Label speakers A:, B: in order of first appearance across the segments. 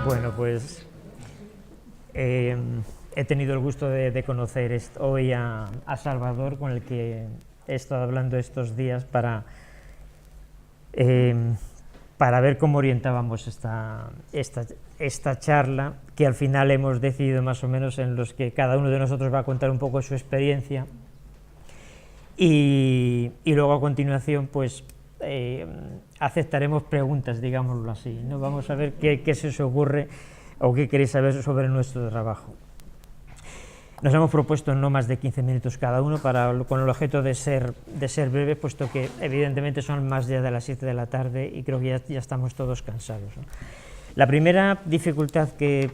A: Bueno, pues he tenido el gusto de conocer hoy a Salvador, con el que he estado hablando estos días para ver cómo orientábamos esta charla, que al final hemos decidido más o menos en los que cada uno de nosotros va a contar un poco su experiencia y luego a continuación pues aceptaremos preguntas, digámoslo así, ¿no? Vamos a ver qué se os ocurre o qué queréis saber sobre nuestro trabajo. Nos hemos propuesto no más de 15 minutos cada uno con el objeto de ser breve, puesto que evidentemente son más ya de las 7 de la tarde y creo que ya estamos todos cansados, ¿no? La primera dificultad que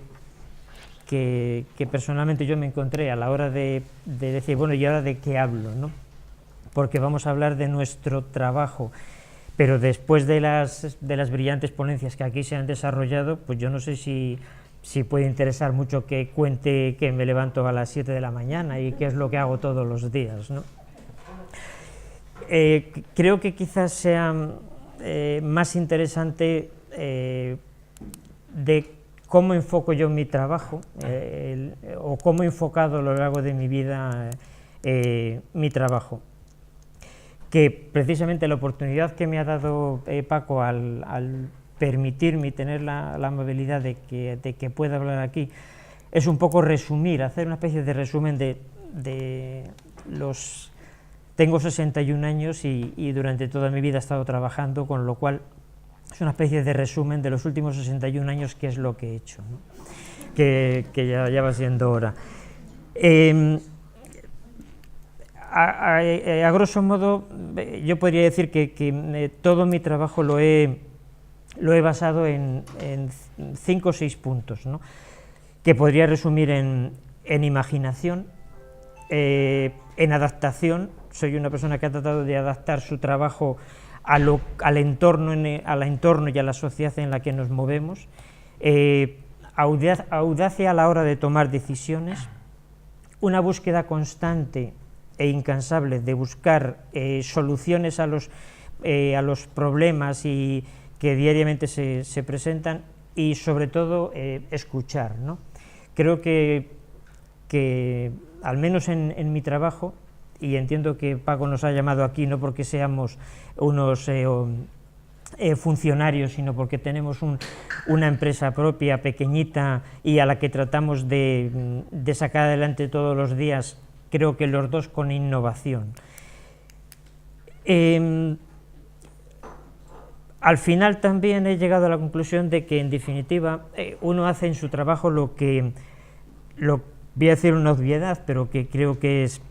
A: personalmente yo me encontré a la hora de decir, bueno, ¿y ahora de qué hablo, no? Porque vamos a hablar de nuestro trabajo, pero después de las brillantes ponencias que aquí se han desarrollado, pues yo no sé si puede interesar mucho que cuente que me levanto a las 7 de la mañana y qué es lo que hago todos los días, ¿no? Creo que quizás sea más interesante de cómo enfoco yo mi trabajo o cómo he enfocado a lo largo de mi vida mi trabajo, que precisamente la oportunidad que me ha dado Paco al permitirme tener la amabilidad de que pueda hablar aquí, es un poco resumir, hacer una especie de resumen de los... Tengo 61 años y durante toda mi vida he estado trabajando, con lo cual es una especie de resumen de los últimos 61 años, qué es lo que he hecho, ¿no? que ya va siendo hora. A grosso modo, yo podría decir que todo mi trabajo lo he basado en 5 o 6 puntos, ¿no? Que podría resumir en imaginación, en adaptación. Soy una persona que ha tratado de adaptar su trabajo al entorno y a la sociedad en la que nos movemos, audacia a la hora de tomar decisiones, una búsqueda constante e incansable de buscar soluciones a los problemas que diariamente se presentan, y sobre todo escuchar, ¿no? Creo que al menos en mi trabajo, y entiendo que Paco nos ha llamado aquí no porque seamos unos funcionarios, sino porque tenemos una empresa propia, pequeñita, y a la que tratamos de sacar adelante todos los días, creo que los dos con innovación. Al final también he llegado a la conclusión de que, en definitiva, uno hace en su trabajo voy a decir una obviedad, pero que creo que es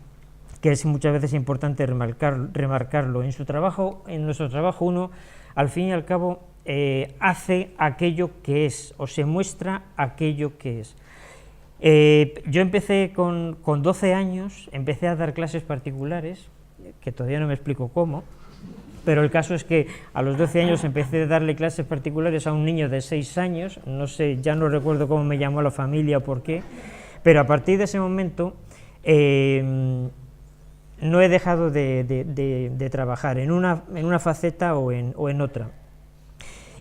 A: muchas veces importante remarcarlo. En nuestro trabajo uno, al fin y al cabo, hace aquello que es, o se muestra aquello que es. Yo empecé con 12 años, empecé a dar clases particulares, que todavía no me explico cómo, pero el caso es que a los 12 años empecé a darle clases particulares a un niño de 6 años, no sé, ya no recuerdo cómo me llamó la familia o por qué, pero a partir de ese momento no he dejado de trabajar en una faceta o en otra.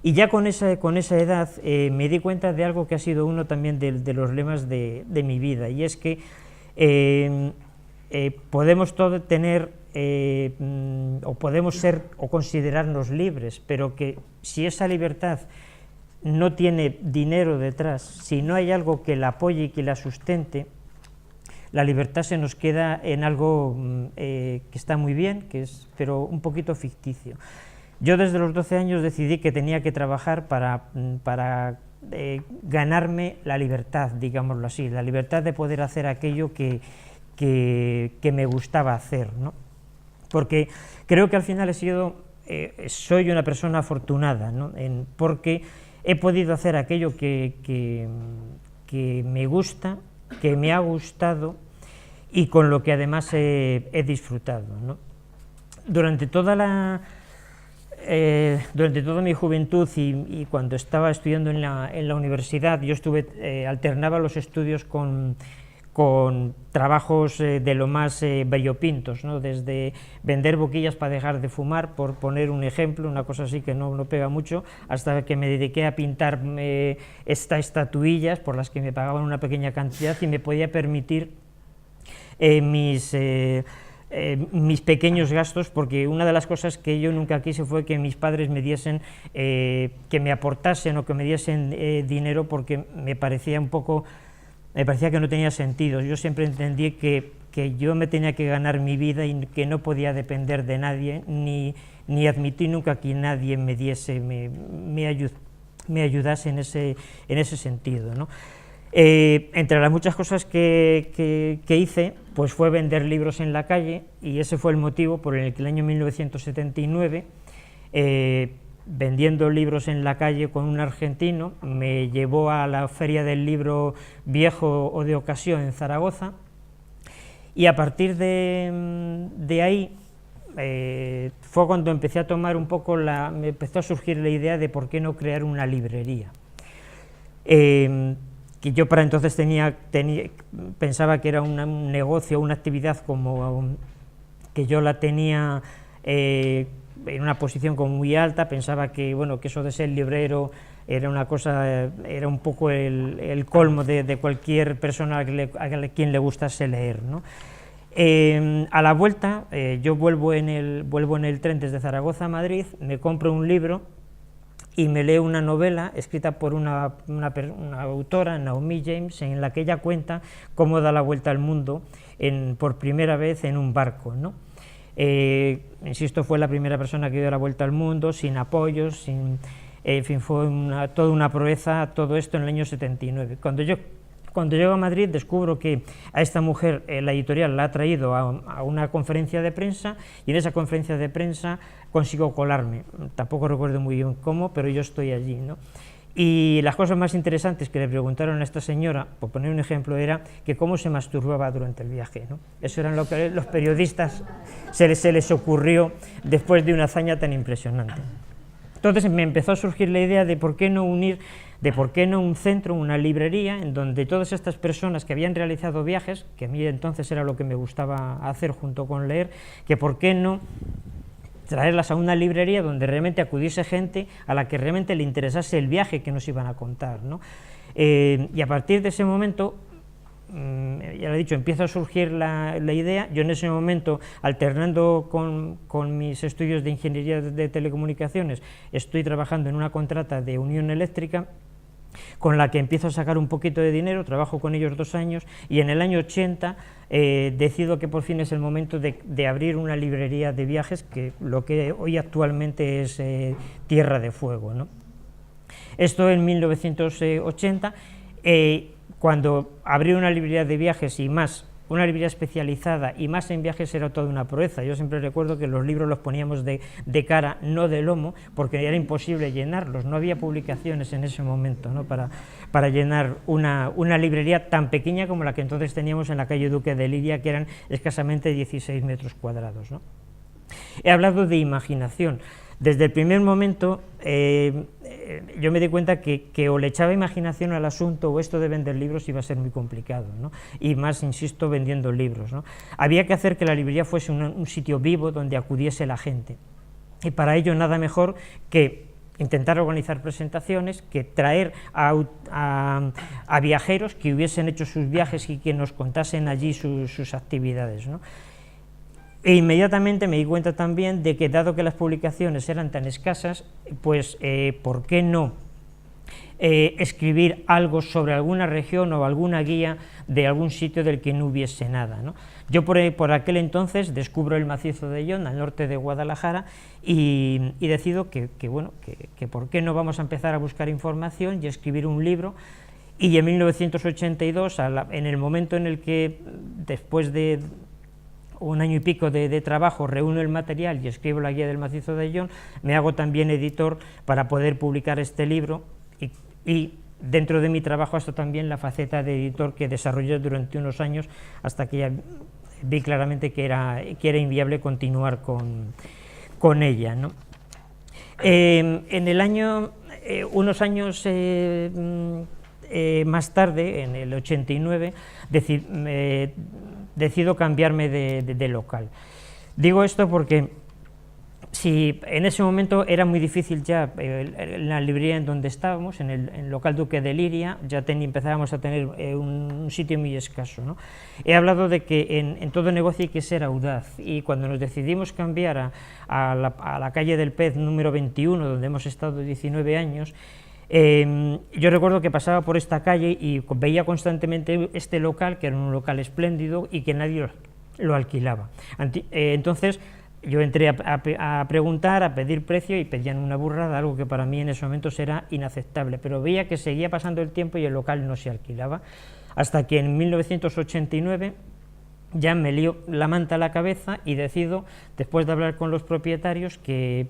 A: Y ya con esa edad me di cuenta de algo que ha sido uno también de los lemas de mi vida, y es que podemos tener o podemos ser o considerarnos libres, pero que si esa libertad no tiene dinero detrás, si no hay algo que la apoye y que la sustente, la libertad se nos queda en algo que está muy bien, pero un poquito ficticio. Yo desde los 12 años decidí que tenía que trabajar para ganarme la libertad, digámoslo así, la libertad de poder hacer aquello que me gustaba hacer, ¿no? Porque creo que al final soy una persona afortunada, ¿no? Porque he podido hacer aquello que me gusta, que me ha gustado y con lo que además he disfrutado, ¿no? Durante toda mi juventud y cuando estaba estudiando en la universidad, yo alternaba los estudios con trabajos de lo más variopintos, ¿no? Desde vender boquillas para dejar de fumar, por poner un ejemplo, una cosa así que no pega mucho, hasta que me dediqué a pintar estatuillas por las que me pagaban una pequeña cantidad y me podía permitir mis pequeños gastos, porque una de las cosas que yo nunca quise fue que mis padres me diesen, que me aportasen o que me diesen dinero, porque me parecía que no tenía sentido. Yo siempre entendí que yo me tenía que ganar mi vida y que no podía depender de nadie, ni admití nunca que nadie me diese, me ayudase en ese sentido, ¿no? Entre las muchas cosas que hice, pues fue vender libros en la calle, y ese fue el motivo por el que el año 1979, vendiendo libros en la calle con un argentino, me llevó a la Feria del Libro Viejo o de Ocasión en Zaragoza, y a partir de ahí fue cuando empecé a tomar un poco me empezó a surgir la idea de por qué no crear una librería. Que yo para entonces pensaba que era un negocio, una actividad que yo la tenía en una posición como muy alta. Pensaba que, bueno, que eso de ser librero era una cosa, era un poco el colmo de cualquier persona a quien le gustase leer, ¿no? A la vuelta, yo vuelvo en el tren desde Zaragoza a Madrid, me compro un libro y me leo una novela escrita por una autora, Naomi James, en la que ella cuenta cómo da la vuelta al mundo por primera vez en un barco, ¿no? Insisto, fue la primera persona que dio la vuelta al mundo, sin apoyos, en fin, fue toda una proeza, todo esto en el año 79. Cuando llego a Madrid descubro que a esta mujer la editorial la ha traído a una conferencia de prensa, y en esa conferencia de prensa consigo colarme. Tampoco recuerdo muy bien cómo, pero yo estoy allí, ¿no? Y las cosas más interesantes que le preguntaron a esta señora, por poner un ejemplo, era que cómo se masturbaba durante el viaje, ¿no? Eso era lo que los periodistas se les ocurrió después de una hazaña tan impresionante. Entonces me empezó a surgir la idea de por qué no un centro, una librería, en donde todas estas personas que habían realizado viajes, que a mí entonces era lo que me gustaba hacer junto con leer, que por qué no traerlas a una librería donde realmente acudiese gente a la que realmente le interesase el viaje que nos iban a contar, ¿no? Y a partir de ese momento, ya lo he dicho, empieza a surgir la idea. Yo en ese momento, alternando con mis estudios de ingeniería de telecomunicaciones, estoy trabajando en una contrata de Unión Eléctrica, con la que empiezo a sacar un poquito de dinero, trabajo con ellos 2 años, y en el año 80 decido que por fin es el momento de abrir una librería de viajes, que lo que hoy actualmente es Tierra de Fuego, ¿no? Esto en 1980, cuando abrí una librería de viajes, y más una librería especializada y más en viajes, era toda una proeza. Yo siempre recuerdo que los libros los poníamos de cara, no de lomo, porque era imposible llenarlos, no había publicaciones en ese momento, ¿no? para llenar una librería tan pequeña como la que entonces teníamos en la calle Duque de Liria, que eran escasamente 16 metros cuadrados, ¿no? He hablado de imaginación. Desde el primer momento yo me di cuenta que o le echaba imaginación al asunto, o esto de vender libros iba a ser muy complicado, ¿no? Y más, insisto, vendiendo libros, ¿no? Había que hacer que la librería fuese un sitio vivo donde acudiese la gente, y para ello nada mejor que intentar organizar presentaciones, que traer a viajeros que hubiesen hecho sus viajes y que nos contasen allí sus actividades, ¿no? E inmediatamente me di cuenta también de que, dado que las publicaciones eran tan escasas, pues ¿por qué no escribir algo sobre alguna región o alguna guía de algún sitio del que no hubiese nada, ¿no? Yo por aquel entonces descubro el macizo de Jon, al norte de Guadalajara, y decido que por qué no vamos a empezar a buscar información y a escribir un libro. Y en 1982, en el momento en el que, después de 1 año y pico de trabajo, reúno el material y escribo la guía del macizo de Jon, me hago también editor para poder publicar este libro, y dentro de mi trabajo hasta también la faceta de editor que desarrollé durante unos años hasta que ya vi claramente que era inviable continuar con ella, ¿no? En el año, unos años más tarde, en el 89, decido cambiarme de local. Digo esto porque si en ese momento era muy difícil ya, en la librería en donde estábamos, en el local Duque de Liria, ya empezábamos a tener un sitio muy escaso, ¿no? He hablado de que en todo negocio hay que ser audaz, y cuando nos decidimos cambiar a la calle del Pez número 21, donde hemos estado 19 años, yo recuerdo que pasaba por esta calle y veía constantemente este local, que era un local espléndido y que nadie lo alquilaba. Entonces yo entré a preguntar, a pedir precio, y pedían una burrada, algo que para mí en ese momento era inaceptable, pero veía que seguía pasando el tiempo y el local no se alquilaba, hasta que en 1989 ya me lío la manta a la cabeza y decido, después de hablar con los propietarios, que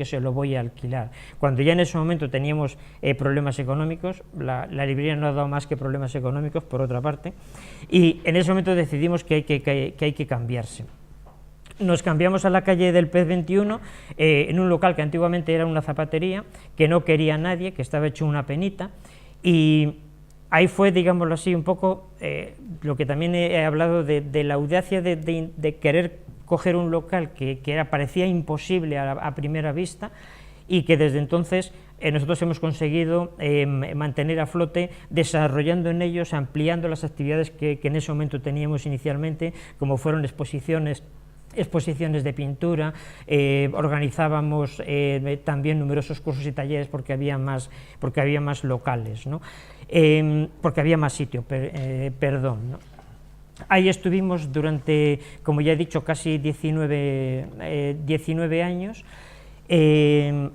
A: se lo voy a alquilar. Cuando ya en ese momento teníamos problemas económicos, la librería no ha dado más que problemas económicos, por otra parte, y en ese momento decidimos que hay que cambiarse. Nos cambiamos a la calle del Pez 21, en un local que antiguamente era una zapatería, que no quería nadie, que estaba hecho una penita, y ahí fue, digámoslo así, un poco lo que también he hablado de la audacia de querer coger un local que parecía imposible a primera vista, y que desde entonces nosotros hemos conseguido mantener a flote, desarrollando en ellos, ampliando las actividades que en ese momento teníamos inicialmente, como fueron exposiciones de pintura, organizábamos también numerosos cursos y talleres porque había más locales, ¿no? Porque había más sitio, ¿no? Ahí estuvimos durante, como ya he dicho, casi 19 años,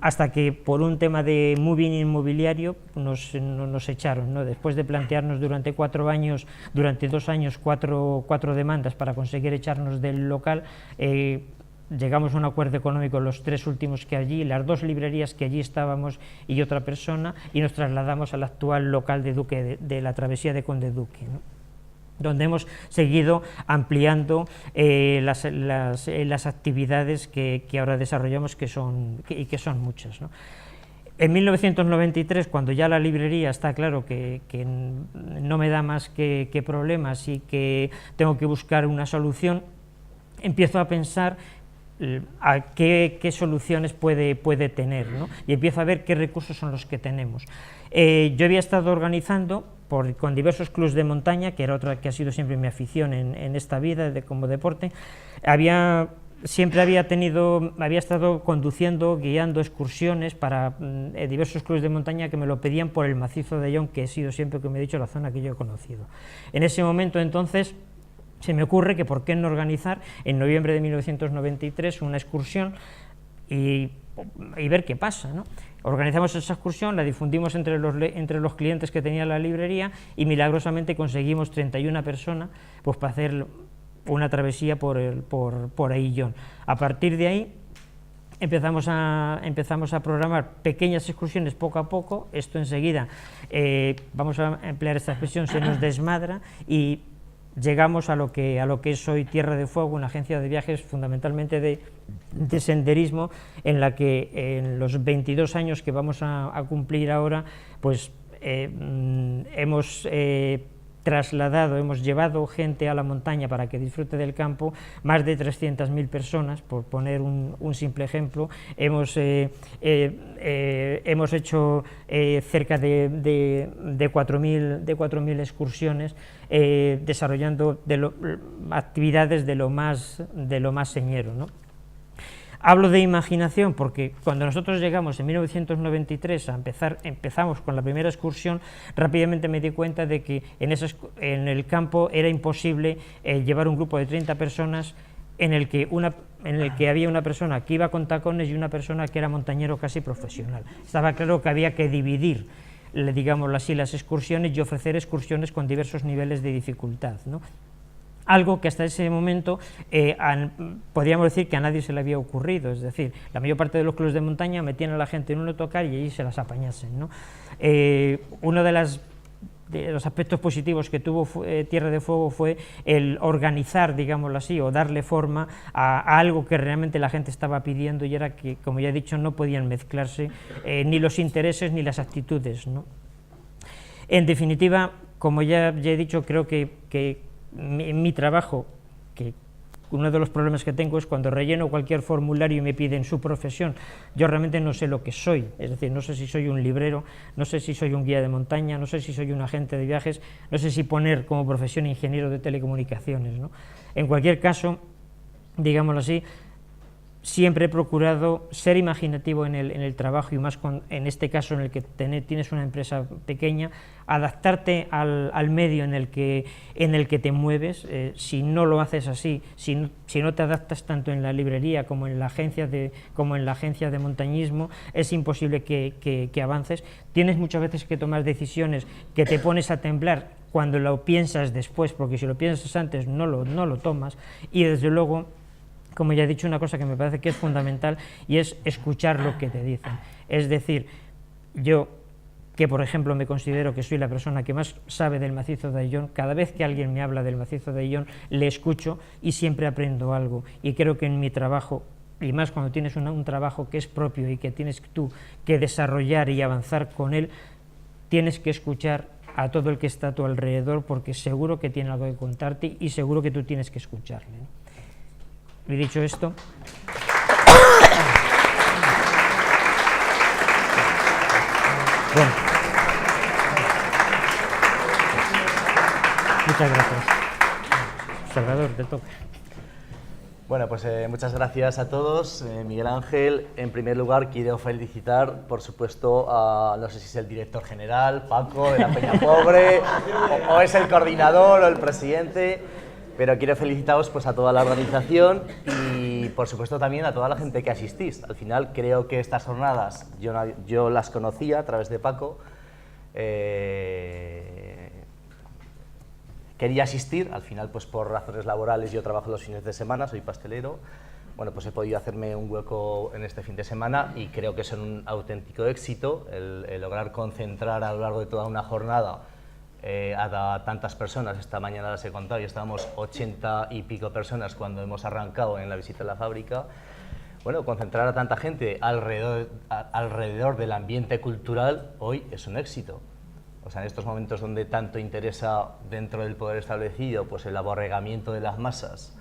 A: hasta que por un tema de moving inmobiliario nos echaron, ¿no? Después de plantearnos durante 2 años, cuatro demandas para conseguir echarnos del local, llegamos a un acuerdo económico los 3 últimos que allí, las 2 librerías que allí estábamos y otra persona, y nos trasladamos al actual local de la travesía de Conde Duque, ¿no? Donde hemos seguido ampliando las actividades que ahora desarrollamos, que son muchas, ¿no? En 1993, cuando ya la librería está claro que no me da más que problemas y que tengo que buscar una solución, empiezo a pensar a qué soluciones puede tener, ¿no? Y empiezo a ver qué recursos son los que tenemos. Yo había estado organizando con diversos clubs de montaña, que era otra que ha sido siempre mi afición en esta vida como deporte. Siempre había estado conduciendo, guiando excursiones para diversos clubes de montaña que me lo pedían por el macizo de Ayllón, que he sido siempre, como he dicho, la zona que yo he conocido. En ese momento, entonces, se me ocurre que por qué no organizar en noviembre de 1993 una excursión y ver qué pasa, ¿no? Organizamos esa excursión, la difundimos entre los clientes que tenía la librería, y milagrosamente conseguimos 31 personas pues para hacer una travesía por Ayllón. A partir de ahí empezamos a programar pequeñas excursiones poco a poco. Esto enseguida, vamos a emplear esta expresión, se nos desmadra, y llegamos a lo que es hoy Tierra de Fuego, una agencia de viajes fundamentalmente de senderismo, en la que en los 22 años que vamos a cumplir ahora, pues hemos hemos llevado gente a la montaña para que disfrute del campo, más de 300.000 personas, por poner un simple ejemplo. Hemos hecho cerca de 4.000 excursiones, desarrollando actividades de lo más señero, ¿no? Hablo de imaginación porque cuando nosotros llegamos en 1993 empezamos con la primera excursión, rápidamente me di cuenta de que en el campo era imposible llevar un grupo de 30 personas en el que había una persona que iba con tacones y una persona que era montañero casi profesional. Estaba claro que había que dividir, digámoslo así, las excursiones y ofrecer excursiones con diversos niveles de dificultad, ¿no? algo que hasta ese momento podríamos decir que a nadie se le había ocurrido, es decir, la mayor parte de los clubes de montaña metían a la gente en un autocar y allí se las apañasen, ¿no? Uno de los aspectos positivos que tuvo Tierra de Fuego fue el organizar, digámoslo así, o darle forma a algo que realmente la gente estaba pidiendo, y era que, como ya he dicho, no podían mezclarse ni los intereses ni las actitudes, ¿no? En definitiva, como ya he dicho, creo que mi trabajo, que uno de los problemas que tengo es cuando relleno cualquier formulario y me piden su profesión, yo realmente no sé lo que soy, es decir, no sé si soy un librero, no sé si soy un guía de montaña, no sé si soy un agente de viajes, no sé si poner como profesión ingeniero de telecomunicaciones, ¿no? En cualquier caso, digámoslo así, siempre he procurado ser imaginativo en el trabajo, y más en este caso en el que tienes una empresa pequeña, adaptarte al medio en el que te mueves. Si no lo haces así, si no te adaptas tanto en la librería como en la agencia de montañismo, es imposible que avances. Tienes muchas veces que tomar decisiones que te pones a temblar cuando lo piensas después, porque si lo piensas antes no lo tomas, y desde luego, como ya he dicho, una cosa que me parece que es fundamental, y es escuchar lo que te dicen. Es decir, yo, que por ejemplo me considero que soy la persona que más sabe del macizo de Ayllón, cada vez que alguien me habla del macizo de Ayllón, le escucho y siempre aprendo algo, y creo que en mi trabajo, y más cuando tienes un trabajo que es propio y que tienes tú que desarrollar y avanzar con él, tienes que escuchar a todo el que está a tu alrededor, porque seguro que tiene algo que contarte y seguro que tú tienes que escucharle, ¿no? Y dicho esto, bueno, muchas gracias. Salvador, te toca.
B: Bueno, pues muchas gracias a todos. Miguel Ángel, en primer lugar quiero felicitar, por supuesto, a, no sé si es el director general, Paco, de la Peña Pobre, o es el coordinador o el presidente, pero quiero felicitaros pues, a toda la organización y, por supuesto, también a toda la gente que asistís. Al final, creo que estas jornadas yo las conocía a través de Paco. Quería asistir, al final, pues por razones laborales yo trabajo los fines de semana, soy pastelero. Bueno, pues he podido hacerme un hueco en este fin de semana y creo que es un auténtico éxito el lograr concentrar a lo largo de toda una jornada a tantas personas. Esta mañana las he contado y estábamos 80 y pico personas cuando hemos arrancado en la visita a la fábrica. Bueno, concentrar a tanta gente alrededor del ambiente cultural hoy es un éxito. O sea, en estos momentos donde tanto interesa dentro del poder establecido pues el aborregamiento de las masas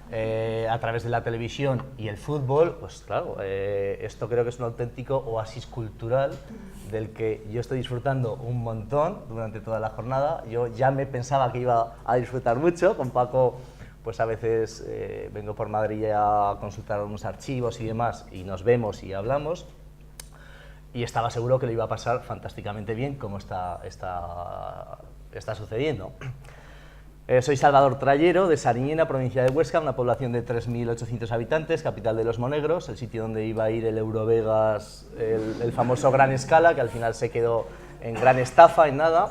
B: a través de la televisión y el fútbol, pues claro, esto creo que es un auténtico oasis cultural del que yo estoy disfrutando un montón durante toda la jornada. Yo ya me pensaba que iba a disfrutar mucho, con Paco pues a veces vengo por Madrid a consultar unos archivos y demás y nos vemos y hablamos. Y estaba seguro que lo iba a pasar fantásticamente bien, como está sucediendo. Soy Salvador Trayero, de Sariñena, provincia de Huesca, una población de 3.800 habitantes, capital de Los Monegros, el sitio donde iba a ir el Eurovegas, el famoso Gran Escala, que al final se quedó en gran estafa, en nada.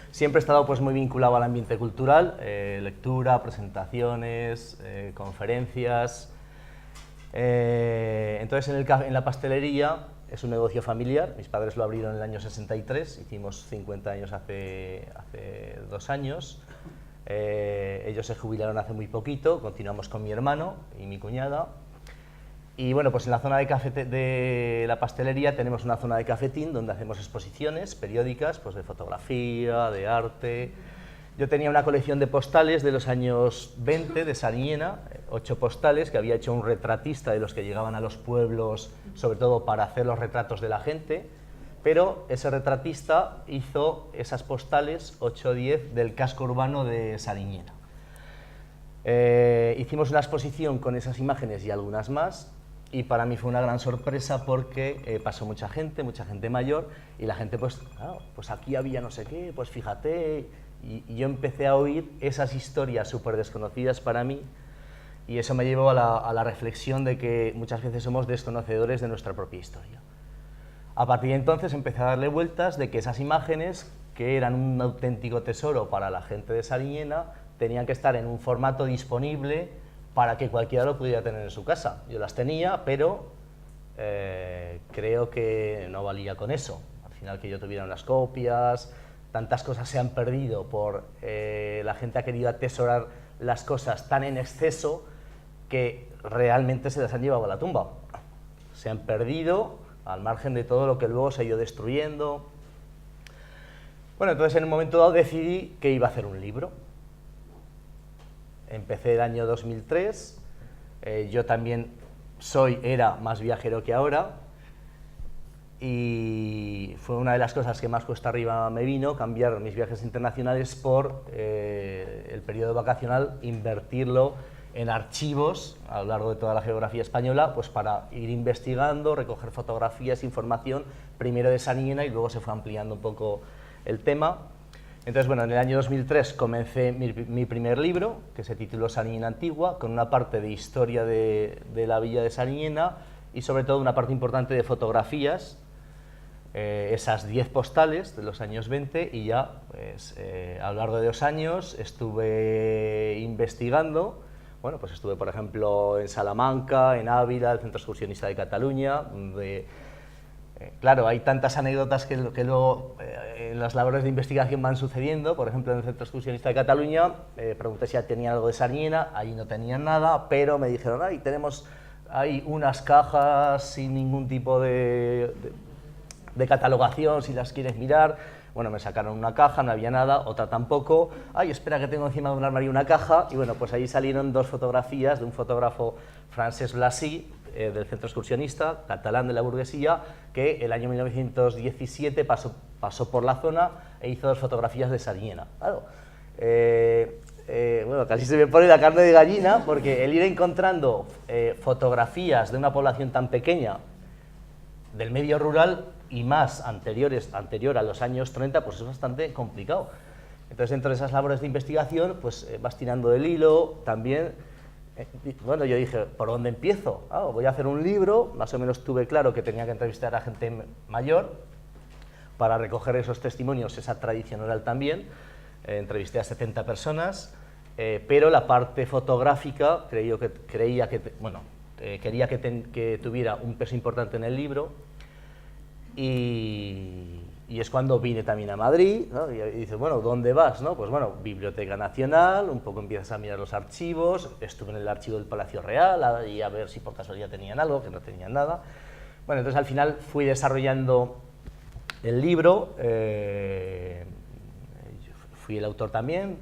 B: Siempre he estado pues, muy vinculado al ambiente cultural, lectura, presentaciones, conferencias. Entonces en la pastelería es un negocio familiar, mis padres lo abrieron en el año 63, hicimos 50 años hace 2 años, ellos se jubilaron hace muy poquito, continuamos con mi hermano y mi cuñada, y bueno, pues en la zona de la pastelería tenemos una zona de cafetín donde hacemos exposiciones periódicas pues de fotografía, de arte. Yo tenía una colección de postales de los años 20 de Sariñena, 8 postales que había hecho un retratista de los que llegaban a los pueblos, sobre todo para hacer los retratos de la gente, pero ese retratista hizo esas postales 8 o 10 del casco urbano de Sariñena. Hicimos una exposición con esas imágenes y algunas más, y para mí fue una gran sorpresa porque pasó mucha gente mayor, y la gente pues, claro, pues aquí había no sé qué, pues fíjate. Y yo empecé a oír esas historias súper desconocidas para mí y eso me llevó a la reflexión de que muchas veces somos desconocedores de nuestra propia historia. A partir de entonces empecé a darle vueltas de que esas imágenes, que eran un auténtico tesoro para la gente de Sariñena, tenían que estar en un formato disponible para que cualquiera lo pudiera tener en su casa. Yo las tenía, pero creo que no valía con eso. Al final, que yo tuviera unas copias, tantas cosas se han perdido por la gente ha querido atesorar las cosas tan en exceso que realmente se las han llevado a la tumba. Se han perdido al margen de todo lo que luego se ha ido destruyendo. Bueno, entonces en un momento dado decidí que iba a hacer un libro. Empecé el año 2003, yo también era más viajero que ahora, y fue una de las cosas que más cuesta arriba me vino, cambiar mis viajes internacionales por el periodo vacacional, invertirlo en archivos a lo largo de toda la geografía española, pues para ir investigando, recoger fotografías, información, primero de Sariñena y luego se fue ampliando un poco el tema. Entonces, bueno, en el año 2003 comencé mi primer libro, que se tituló Sariñena Antigua, con una parte de historia de la villa de Sariñena y sobre todo una parte importante de fotografías, esas 10 postales de los años 20, y ya pues, a lo largo de 2 años estuve investigando. Bueno, pues estuve, por ejemplo, en Salamanca, en Ávila, el Centro Excursionista de Cataluña, donde, claro, hay tantas anécdotas que luego en las labores de investigación van sucediendo. Por ejemplo, en el Centro Excursionista de Cataluña, pregunté si tenían algo de Sariñena, allí no tenían nada, pero me dijeron, tenemos ahí unas cajas sin ningún tipo de catalogación, si las quieres mirar. Bueno, me sacaron una caja, no había nada, otra tampoco. Espera, que tengo encima de un armario una caja. Y bueno, pues ahí salieron 2 fotografías de un fotógrafo, Francesc Blasí, del Centro Excursionista, catalán de la burguesía, que el año 1917 pasó por la zona e hizo 2 fotografías de Sariñena. Claro, bueno, casi se me pone la carne de gallina, porque el ir encontrando fotografías de una población tan pequeña, del medio rural, y más anterior a los años 30, pues es bastante complicado. Entonces, dentro de esas labores de investigación, pues vas tirando del hilo también. Bueno, yo dije, ¿por dónde empiezo? Voy a hacer un libro, más o menos tuve claro que tenía que entrevistar a gente mayor para recoger esos testimonios, esa tradición oral también. Entrevisté a 70 personas, pero la parte fotográfica quería que tuviera un peso importante en el libro. Y es cuando vine también a Madrid, ¿no? Y dices, bueno, ¿dónde vas? ¿No? Pues bueno, Biblioteca Nacional, un poco empiezas a mirar los archivos, estuve en el archivo del Palacio Real y a ver si por casualidad tenían algo, que no tenían nada. Bueno, entonces al final fui desarrollando el libro, fui el autor también,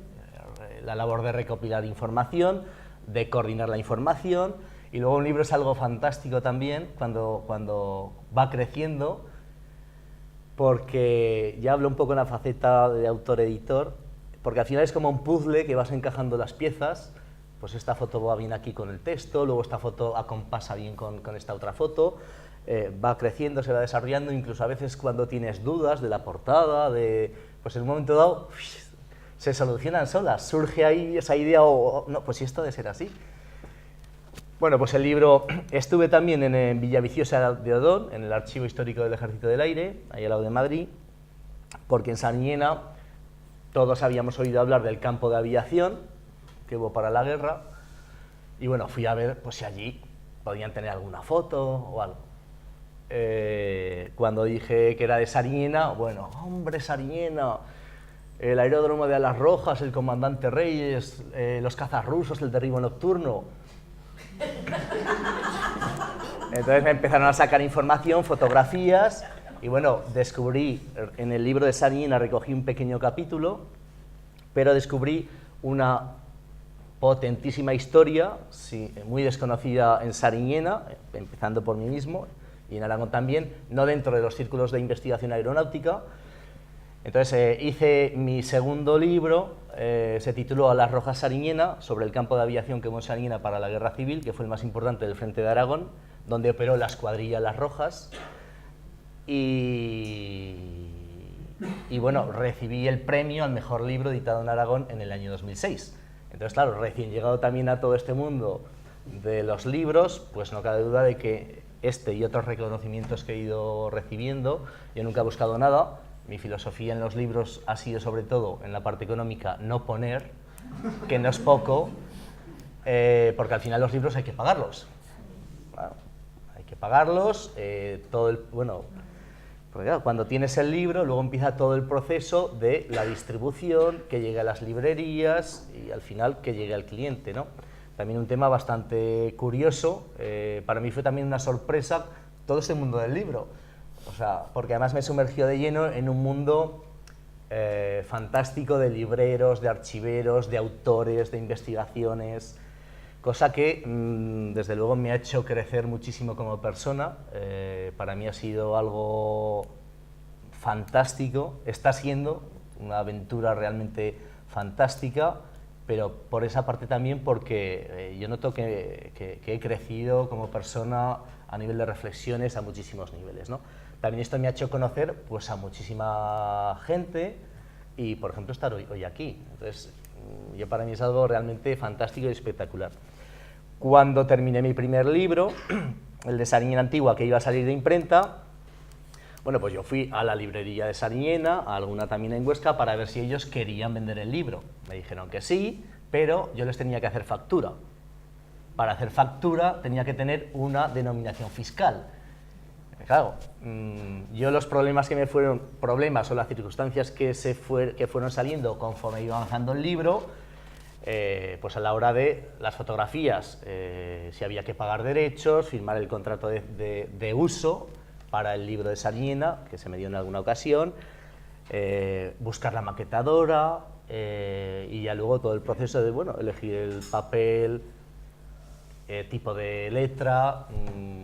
B: la labor de recopilar información, de coordinar la información, y luego un libro es algo fantástico también cuando va creciendo, porque ya hablo un poco en la faceta de autor-editor, porque al final es como un puzzle que vas encajando las piezas. Pues esta foto va bien aquí con el texto, luego esta foto acompasa bien con esta otra foto, va creciendo, se va desarrollando, incluso a veces cuando tienes dudas de la portada, pues en un momento dado se solucionan solas, surge ahí esa idea, no, pues si esto debe ser así. Bueno, pues el libro, estuve también en Villaviciosa de Odón, en el Archivo Histórico del Ejército del Aire, ahí al lado de Madrid, porque en Sariñena todos habíamos oído hablar del campo de aviación que hubo para la guerra, y bueno, fui a ver pues, si allí podían tener alguna foto o algo. Cuando dije que era de Sariñena, bueno, hombre, Sariñena, el aeródromo de Alas Rojas, el comandante Reyes, los cazas rusos, el derribo nocturno. Entonces me empezaron a sacar información, fotografías, y bueno, descubrí, en el libro de Sariñena recogí un pequeño capítulo, pero descubrí una potentísima historia, sí, muy desconocida en Sariñena, empezando por mí mismo, y en Aragón también, no dentro de los círculos de investigación aeronáutica. Entonces hice mi segundo libro, se tituló Alas Rojas Sariñena, sobre el campo de aviación que hubo en Sariñena para la Guerra Civil, que fue el más importante del frente de Aragón, donde operó la escuadrilla Alas Rojas, y bueno, recibí el premio al mejor libro editado en Aragón en el año 2006. Entonces, claro, recién llegado también a todo este mundo de los libros, pues no cabe duda de que este y otros reconocimientos que he ido recibiendo, yo nunca he buscado nada. Mi filosofía en los libros ha sido, sobre todo, en la parte económica, no poner, que no es poco, porque al final los libros hay que pagarlos. Claro, hay que pagarlos, bueno, porque claro, cuando tienes el libro, luego empieza todo el proceso de la distribución, que llegue a las librerías y al final que llegue al cliente, ¿no? También un tema bastante curioso, para mí fue también una sorpresa todo este mundo del libro, o sea, porque además me sumergió de lleno en un mundo fantástico de libreros, de archiveros, de autores, de investigaciones, cosa que desde luego me ha hecho crecer muchísimo como persona. Para mí ha sido algo fantástico, está siendo una aventura realmente fantástica, pero por esa parte también porque yo noto que he crecido como persona a nivel de reflexiones a muchísimos niveles, ¿no? También esto me ha hecho conocer pues, a muchísima gente y, por ejemplo, estar hoy aquí. Entonces, yo para mí es algo realmente fantástico y espectacular. Cuando terminé mi primer libro, el de Sariñena Antigua, que iba a salir de imprenta, bueno, pues yo fui a la librería de Sariñena, a alguna también en Huesca, para ver si ellos querían vender el libro. Me dijeron que sí, pero yo les tenía que hacer factura. Para hacer factura tenía que tener una denominación fiscal. Claro, yo los problemas que me fueron, problemas o las circunstancias que fueron saliendo conforme iba avanzando el libro, pues a la hora de las fotografías, si había que pagar derechos, firmar el contrato de uso para el libro de Sariñena, que se me dio en alguna ocasión, buscar la maquetadora y ya luego todo el proceso de, bueno, elegir el papel, tipo de letra,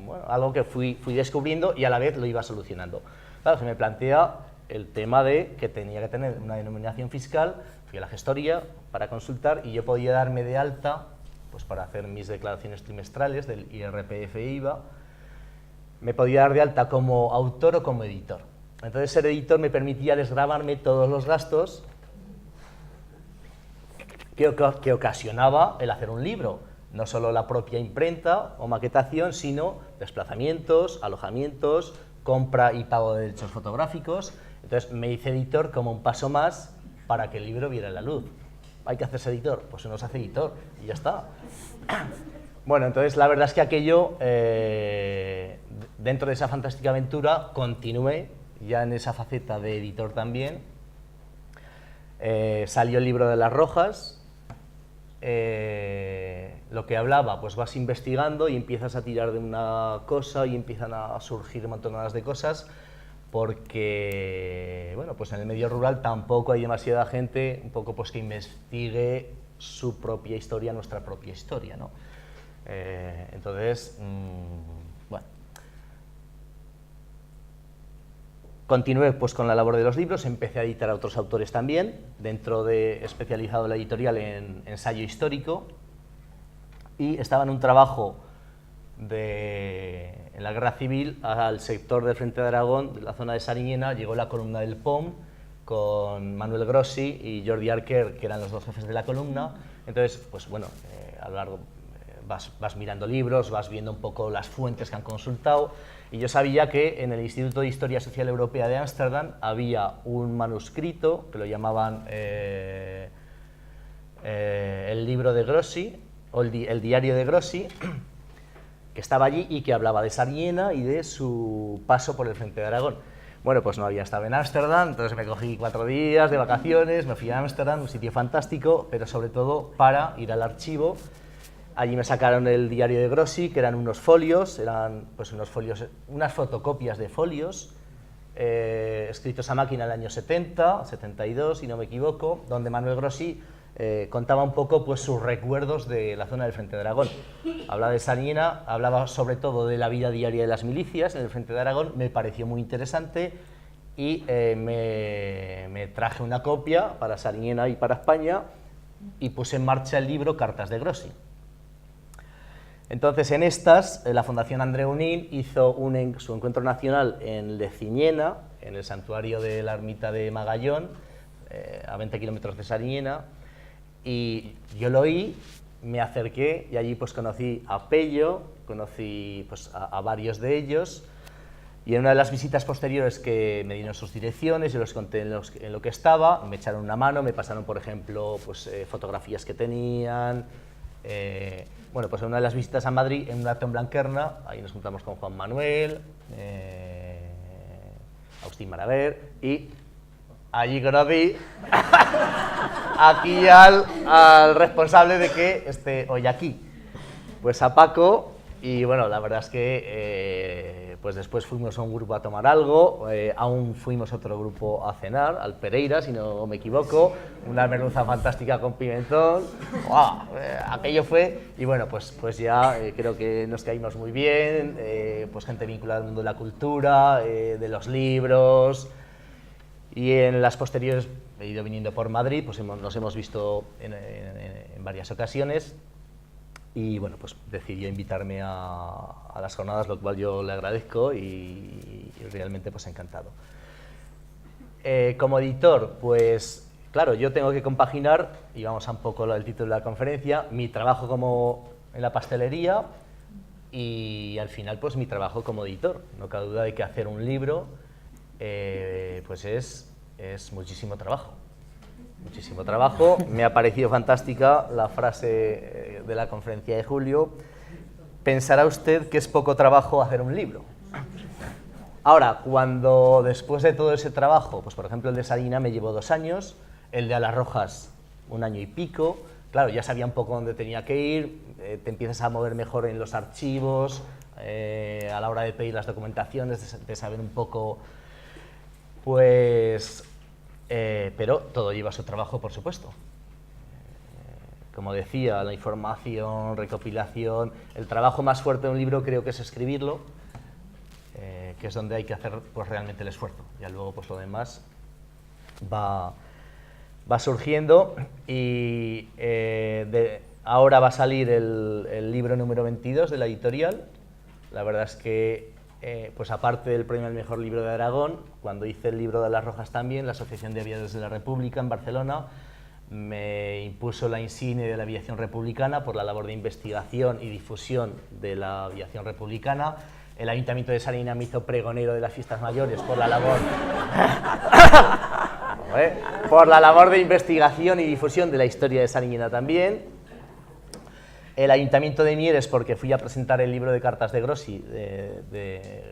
B: bueno, algo que fui descubriendo y a la vez lo iba solucionando. Claro, se me plantea el tema de que tenía que tener una denominación fiscal, fui a la gestoría para consultar y yo podía darme de alta pues para hacer mis declaraciones trimestrales del IRPF e IVA, me podía dar de alta como autor o como editor. Entonces ser editor me permitía desgravarme todos los gastos que ocasionaba el hacer un libro. No solo la propia imprenta o maquetación, sino desplazamientos, alojamientos, compra y pago de derechos fotográficos. Entonces me hice editor como un paso más para que el libro viera la luz. ¿Hay que hacerse editor? Pues uno se hace editor y ya está. Bueno, entonces la verdad es que aquello, dentro de esa fantástica aventura, continué ya en esa faceta de editor también. Salió el libro de las Rojas. Lo que hablaba, pues vas investigando y empiezas a tirar de una cosa y empiezan a surgir montonadas de cosas, porque, bueno, pues en el medio rural tampoco hay demasiada gente un poco pues que investigue su propia historia, nuestra propia historia, ¿no? Entonces, bueno. Continué pues con la labor de los libros, empecé a editar a otros autores también, especializado en la editorial en ensayo histórico, y estaba en un trabajo en la Guerra Civil al sector del Frente de Aragón, de la zona de Sariñena, llegó la columna del POM con Manuel Grossi y Jordi Arquer, que eran los dos jefes de la columna. Entonces, pues bueno, a lo largo vas mirando libros, vas viendo un poco las fuentes que han consultado, y yo sabía que en el Instituto de Historia Social Europea de Ámsterdam había un manuscrito que lo llamaban el libro de Grossi, o el diario de Grossi, que estaba allí y que hablaba de Sariñena y de su paso por el Frente de Aragón. Bueno, pues no había estado en Ámsterdam, entonces me cogí 4 días de vacaciones, me fui a Ámsterdam, un sitio fantástico, pero sobre todo para ir al archivo. Allí me sacaron el diario de Grossi, que eran unos folios, pues unas fotocopias de folios, escritos a máquina en el año 70, 72, si no me equivoco, donde Manuel Grossi contaba un poco pues, sus recuerdos de la zona del Frente de Aragón. Hablaba de Sariñena, hablaba sobre todo de la vida diaria de las milicias en el Frente de Aragón, me pareció muy interesante y me traje una copia para Sariñena y para España y puse en marcha el libro Cartas de Grossi. Entonces, en estas, la Fundación Andreu Nin hizo su encuentro nacional en Leciñena, en el santuario de la ermita de Magallón, a 20 kilómetros de Sariñena, y yo lo oí, me acerqué y allí pues conocí a Pello, conocí pues, a varios de ellos, Y en una de las visitas posteriores que me dieron sus direcciones, yo les conté en lo que estaba, me echaron una mano, me pasaron, por ejemplo, pues, fotografías que tenían. Bueno, pues en una de las visitas a Madrid, en un acto en Blanquerna, ahí nos juntamos con Juan Manuel, Agustín Maraver, y allí conocí aquí al responsable de que esté hoy aquí, pues a Paco. Y bueno, la verdad es que pues después fuimos a un grupo a tomar algo, aún fuimos a otro grupo a cenar, al Pereira, si no me equivoco, una merluza fantástica con pimentón. ¡Wow! Aquello fue, y bueno, pues ya creo que nos caímos muy bien, pues gente vinculada al mundo de la cultura, de los libros, y en las posteriores he ido viniendo por Madrid, pues nos hemos visto en varias ocasiones. Y bueno, pues decidió invitarme a las jornadas, lo cual yo le agradezco y realmente pues encantado. Como editor, pues claro, yo tengo que compaginar, y vamos a un poco el título de la conferencia, mi trabajo como en la pastelería y al final pues mi trabajo como editor. No cabe duda de que hacer un libro pues es muchísimo trabajo. Muchísimo trabajo. Me ha parecido fantástica la frase de la conferencia de Julio: pensará usted que es poco trabajo hacer un libro. Ahora, cuando después de todo ese trabajo, pues por ejemplo el de Salina me llevó 2 años, el de Alas Rojas 1 año y pico, claro, ya sabía un poco dónde tenía que ir, te empiezas a mover mejor en los archivos, a la hora de pedir las documentaciones, de saber un poco, pues... pero todo lleva su trabajo, por supuesto. Como decía, la información, recopilación, el trabajo más fuerte de un libro creo que es escribirlo, que es donde hay que hacer pues, realmente el esfuerzo. Ya luego pues, lo demás va surgiendo y ahora va a salir el libro número 22 de la editorial. La verdad es que pues aparte del premio al mejor libro de Aragón, cuando hice el libro de Alas Rojas también, la Asociación de Aviadores de la República en Barcelona me impuso la insignia de la aviación republicana por la labor de investigación y difusión de la aviación republicana. El Ayuntamiento de Salina me hizo pregonero de las fiestas mayores por la labor por la labor de investigación y difusión de la historia de Salina también. El Ayuntamiento de Mieres, porque fui a presentar el libro de cartas de Grossi,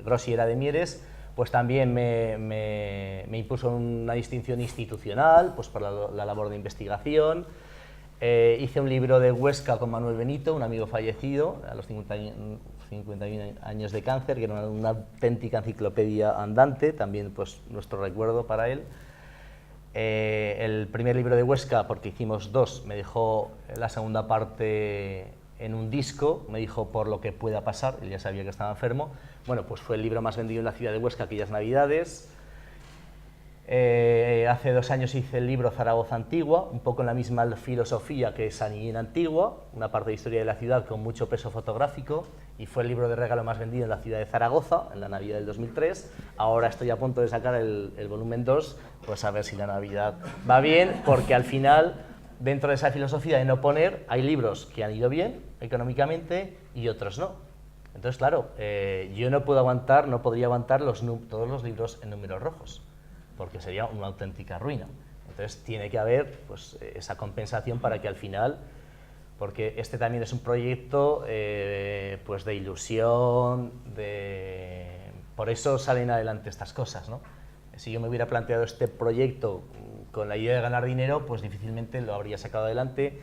B: Grossi era de Mieres, pues también me impuso una distinción institucional pues por la labor de investigación. Hice un libro de Huesca con Manuel Benito, un amigo fallecido a los 51 años de cáncer, que era una auténtica enciclopedia andante, también pues nuestro recuerdo para él. El primer libro de Huesca, porque hicimos 2, me dejó la segunda parte en un disco, me dijo por lo que pueda pasar, él ya sabía que estaba enfermo. Bueno, pues fue el libro más vendido en la ciudad de Huesca aquellas Navidades. Hace 2 años hice el libro Zaragoza Antigua, un poco en la misma filosofía que Sanillín Antigua, una parte de historia de la ciudad con mucho peso fotográfico, y fue el libro de regalo más vendido en la ciudad de Zaragoza, en la Navidad del 2003. Ahora estoy a punto de sacar el volumen 2, pues a ver si la Navidad va bien, porque al final, dentro de esa filosofía de no poner, hay libros que han ido bien económicamente y otros no. Entonces, claro, yo no podría aguantar todos los libros en números rojos, porque sería una auténtica ruina. Entonces tiene que haber pues, esa compensación para que al final, porque este también es un proyecto pues de ilusión, por eso salen adelante estas cosas, ¿no? Si yo me hubiera planteado este proyecto con la idea de ganar dinero, pues difícilmente lo habría sacado adelante,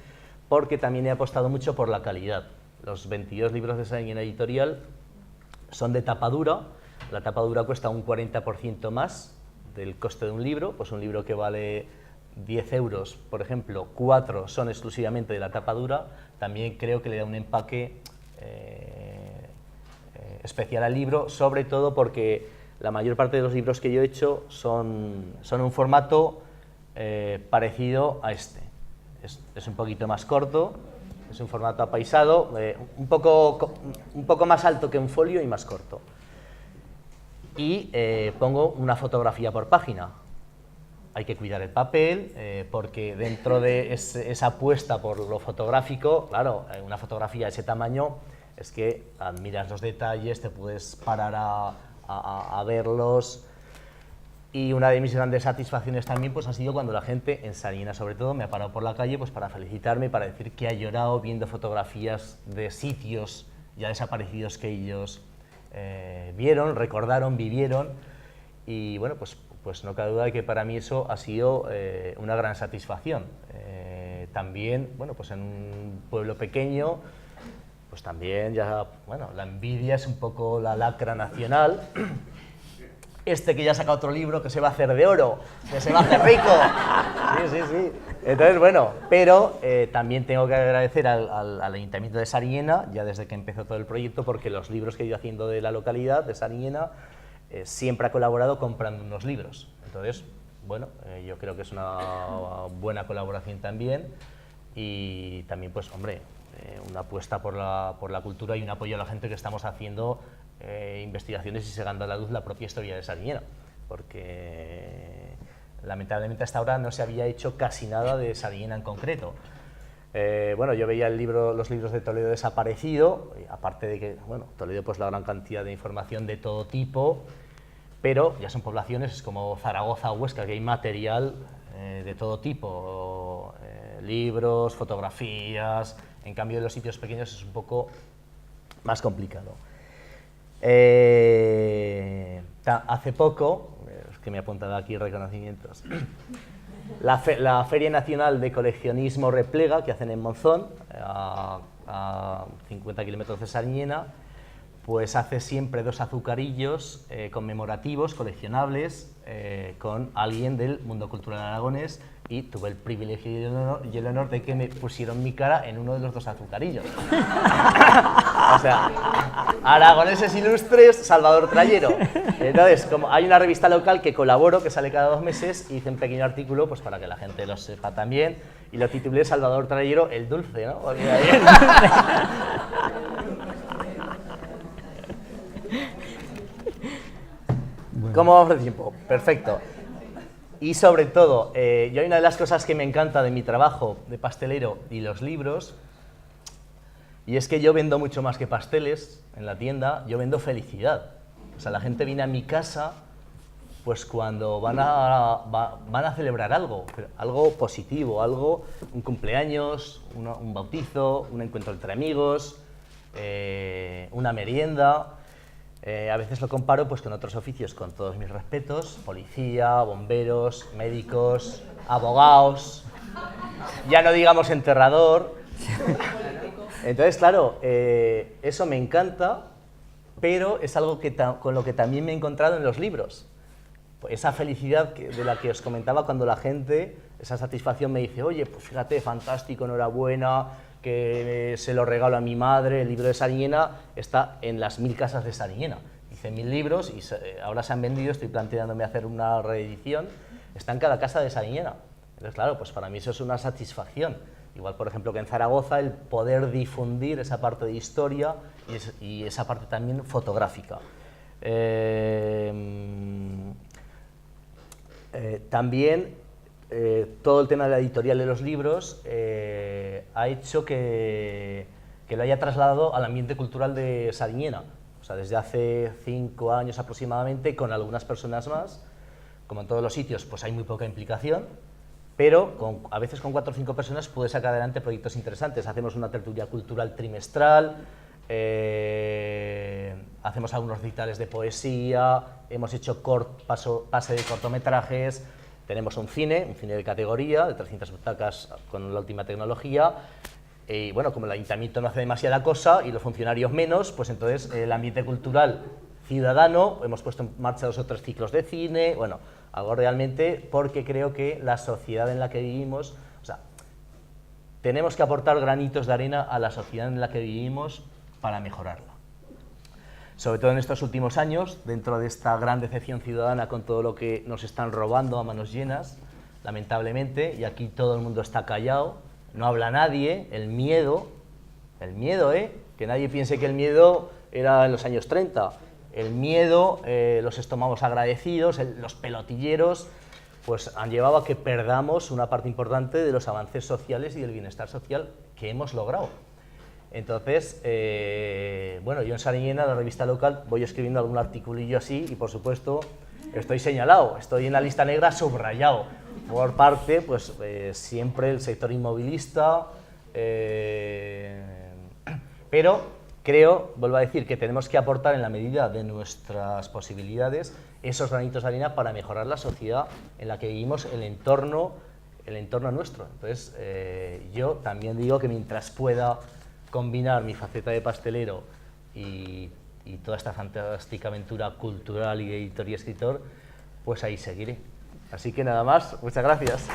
B: porque también he apostado mucho por la calidad. Los 22 libros de Salina Editorial son de tapa dura, la tapa dura cuesta un 40% más del coste de un libro, pues un libro que vale 10 euros, por ejemplo, 4 son exclusivamente de la tapa dura. También creo que le da un empaque especial al libro, sobre todo porque la mayor parte de los libros que yo he hecho son un formato parecido a este. Es un poquito más corto, es un formato apaisado, un poco más alto que un folio y más corto. Y pongo una fotografía por página. Hay que cuidar el papel, porque dentro de esa apuesta por lo fotográfico, claro, una fotografía de ese tamaño es que admiras los detalles, te puedes parar a a verlos. Y una de mis grandes satisfacciones también pues, ha sido cuando la gente, en Sariñena sobre todo, me ha parado por la calle pues, para felicitarme, para decir que ha llorado viendo fotografías de sitios ya desaparecidos que ellos vieron, recordaron, vivieron. Y bueno, pues no cabe duda de que para mí eso ha sido una gran satisfacción. También, bueno, pues en un pueblo pequeño, pues también ya, bueno, la envidia es un poco la lacra nacional. Este que ya saca otro libro que se va a hacer de oro, que se va a hacer rico. Sí, sí, sí. Entonces, bueno, pero también tengo que agradecer al Ayuntamiento de Sariñena, ya desde que empezó todo el proyecto, porque los libros que he ido haciendo de la localidad, de Sariñena, siempre ha colaborado comprando unos libros. Entonces, bueno, yo creo que es una buena colaboración también y también, pues, hombre, una apuesta por la cultura y un apoyo a la gente que estamos haciendo investigaciones y sacando a la luz la propia historia de Sariñena, porque lamentablemente hasta ahora no se había hecho casi nada de Sariñena en concreto. Bueno, yo veía los libros de Toledo desaparecido, aparte de que, bueno, Toledo pues la gran cantidad de información de todo tipo, pero ya son poblaciones como Zaragoza o Huesca, que hay material de todo tipo, libros, fotografías. En cambio en los sitios pequeños es un poco más complicado. Hace poco, es que me he apuntado aquí reconocimientos, la Feria Nacional de Coleccionismo Replega, que hacen en Monzón, a 50 kilómetros de Sariñena, pues hace siempre 2 azucarillos conmemorativos, coleccionables, con alguien del mundo cultural aragonés, y tuve el privilegio y el honor de que me pusieron mi cara en uno de los 2 azucarillos. O sea, aragoneses ilustres, Salvador Trayero. Entonces, como hay una revista local que colaboro, que sale cada 2 meses, hice un pequeño artículo pues para que la gente lo sepa también, y lo titulé Salvador Trayero, el dulce, ¿no? Porque ahí... Bueno. ¿Cómo vamos de tiempo? Perfecto. Y sobre todo, yo hay una de las cosas que me encanta de mi trabajo de pastelero y los libros, y es que yo vendo mucho más que pasteles en la tienda, yo vendo felicidad. O sea, la gente viene a mi casa pues cuando van a celebrar algo positivo, un cumpleaños, un bautizo, un encuentro entre amigos, una merienda. A veces lo comparo pues, con otros oficios, con todos mis respetos, policía, bomberos, médicos, abogados, ya no digamos enterrador. Entonces, claro, eso me encanta, pero es algo con lo que también me he encontrado en los libros. Pues esa felicidad de la que os comentaba cuando la gente, esa satisfacción me dice, oye, pues fíjate, fantástico, enhorabuena, que se lo regalo a mi madre, el libro de Sariñena está en las 1000 casas de Sariñena. Hice 1000 libros y ahora se han vendido, estoy planteándome hacer una reedición, está en cada casa de Sariñena. Entonces, claro, pues para mí eso es una satisfacción. Igual, por ejemplo, que en Zaragoza el poder difundir esa parte de historia y esa parte también fotográfica. También todo el tema de la editorial de los libros ha hecho que lo haya trasladado al ambiente cultural de Sariñena. O sea, desde hace 5 años aproximadamente, con algunas personas más, como en todos los sitios, pues hay muy poca implicación, pero a veces con 4 o 5 personas puede sacar adelante proyectos interesantes. Hacemos una tertulia cultural trimestral, hacemos algunos recitales de poesía, hemos hecho pase de cortometrajes, tenemos un cine de categoría, de 300 butacas con la última tecnología, y bueno, como el ayuntamiento no hace demasiada cosa y los funcionarios menos, pues entonces el ambiente cultural ciudadano, hemos puesto en marcha 2 o 3 ciclos de cine, bueno, algo realmente, porque creo que la sociedad en la que vivimos, o sea, tenemos que aportar granitos de arena a la sociedad en la que vivimos para mejorarla. Sobre todo en estos últimos años, dentro de esta gran decepción ciudadana con todo lo que nos están robando a manos llenas, lamentablemente, y aquí todo el mundo está callado, no habla nadie, el miedo, que nadie piense que el miedo era en los años 30, el miedo, los estómagos agradecidos, los pelotilleros, pues han llevado a que perdamos una parte importante de los avances sociales y del bienestar social que hemos logrado. Entonces, bueno, yo en Sariñena, la revista local, voy escribiendo algún articulillo así y, por supuesto, estoy señalado, estoy en la lista negra subrayado por parte, pues, siempre el sector inmovilista, pero creo, vuelvo a decir, que tenemos que aportar en la medida de nuestras posibilidades esos granitos de arena para mejorar la sociedad en la que vivimos, el entorno nuestro. Entonces, yo también digo que mientras pueda combinar mi faceta de pastelero y toda esta fantástica aventura cultural y editor y escritor, pues ahí seguiré. Así que nada más, muchas gracias.